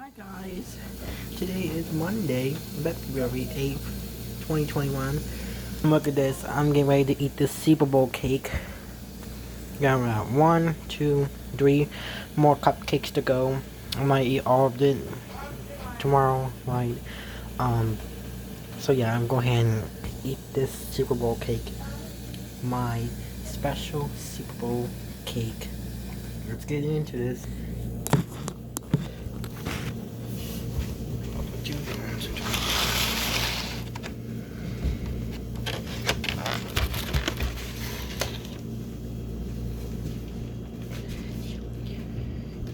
Hi guys, today is Monday, February 8th, 2021. Look at this, I'm getting ready to eat this Super Bowl cake. Got around 1, 2, 3 more cupcakes to go. I might eat all of it tomorrow, right? So yeah, I'm going ahead and eat this Super Bowl cake. My special Super Bowl cake. Let's get into this.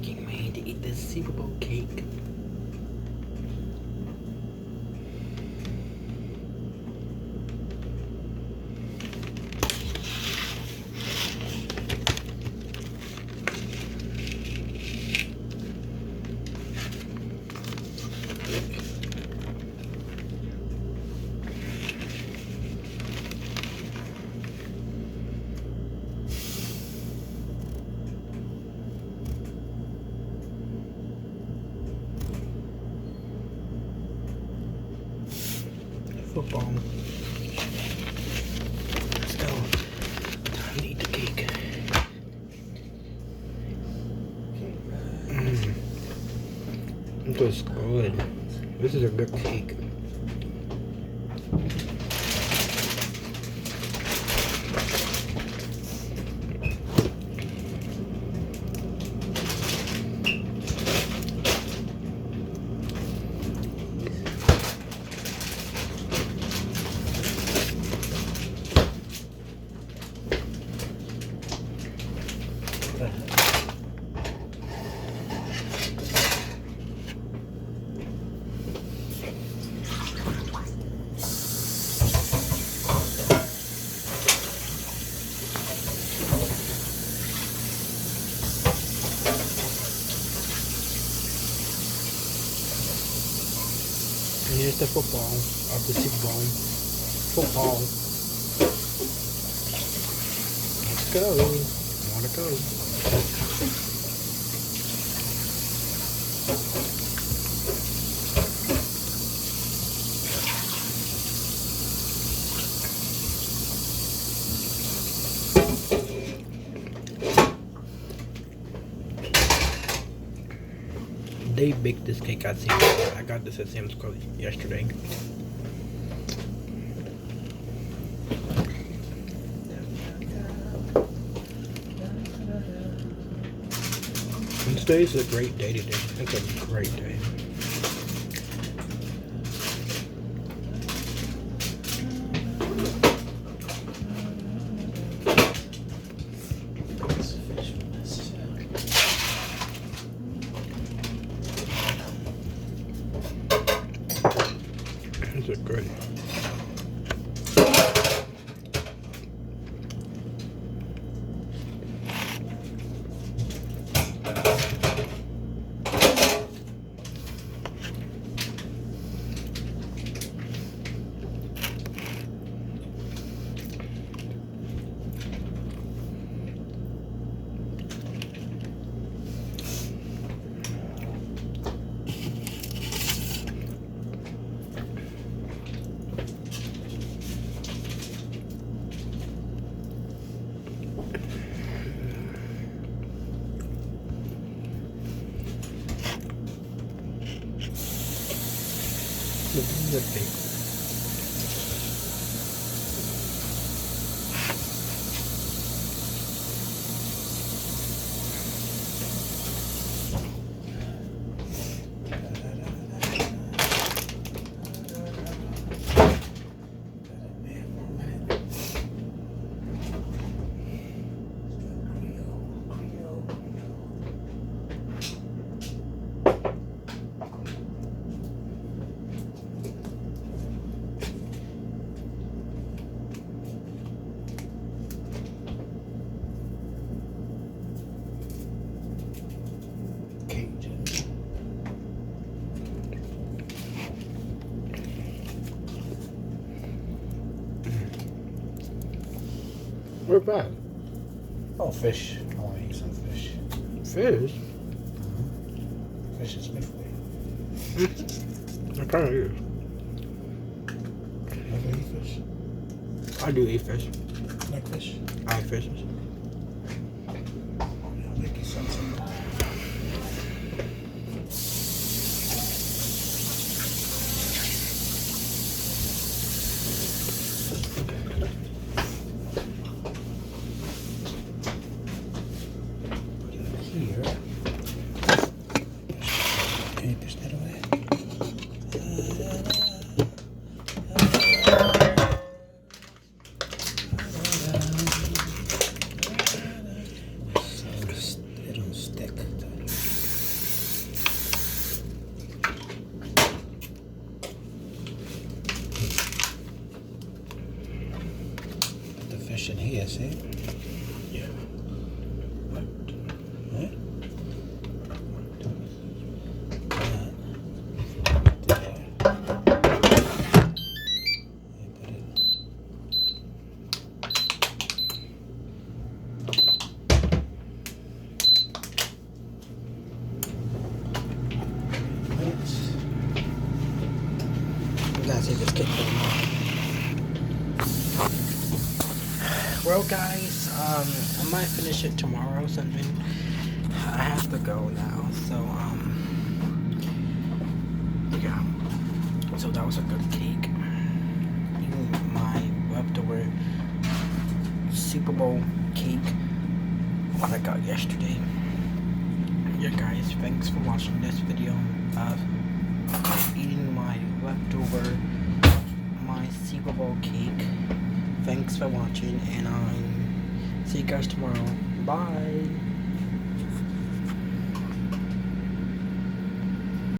Getting ready to eat this Super Bowl cake. Football. Let's go. Time to eat the cake. This is good. This is a good cake. And here's the football of the Super Bowl. Football. Let's go. Wanna go. They baked this cake at Sam's Club. I got this at Sam's Club yesterday. And today's a great day today. It's a great day. These are good. This is a cake. We're back. Oh, fish. I want to eat some fish. Fish? Fish is good for you. It kind of is. Never eat fish? I do eat fish. Like fish? I eat fishes. I'll make you something. Here. Can you push that away? It'll stick. Put the fish in here, see? Yeah. Right? There. You put it. We gotta see this cake for tomorrow. Well, guys, I might finish it tomorrow or something. I have to go now, so yeah. So that was a good cake. Even my leftover Super Bowl cake what I got yesterday. Yeah, guys, thanks for watching this video of eating my leftover Super Bowl cake. Thanks for watching, and I'll see you guys tomorrow. Bye.